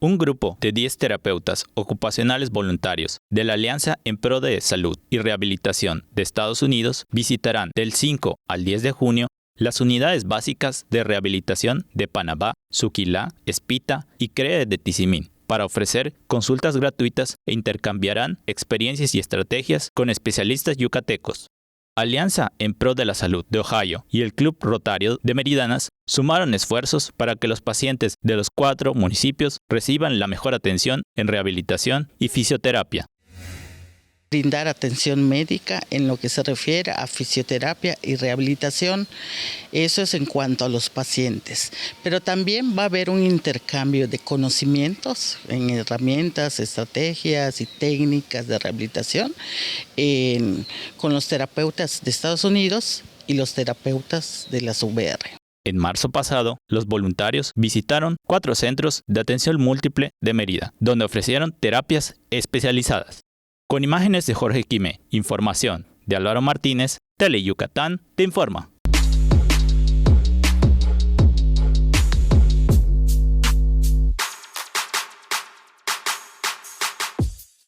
Un grupo de 10 terapeutas ocupacionales voluntarios de la Alianza en Pro de Salud y Rehabilitación de Estados Unidos visitarán del 5 al 10 de junio las unidades básicas de rehabilitación de Panabá, Suquilá, Espita y CREE de Tizimín para ofrecer consultas gratuitas e intercambiarán experiencias y estrategias con especialistas yucatecos. Alianza en Pro de la Salud de Ohio y el Club Rotario de Meridanas sumaron esfuerzos para que los pacientes de los 4 municipios reciban la mejor atención en rehabilitación y fisioterapia. Brindar atención médica en lo que se refiere a fisioterapia y rehabilitación, eso es en cuanto a los pacientes. Pero también va a haber un intercambio de conocimientos en herramientas, estrategias y técnicas de rehabilitación con los terapeutas de Estados Unidos y los terapeutas de las VR. En marzo pasado, los voluntarios visitaron 4 centros de atención múltiple de Mérida, donde ofrecieron terapias especializadas. Con imágenes de Jorge Quimé, información de Álvaro Martínez, Tele Yucatán te informa.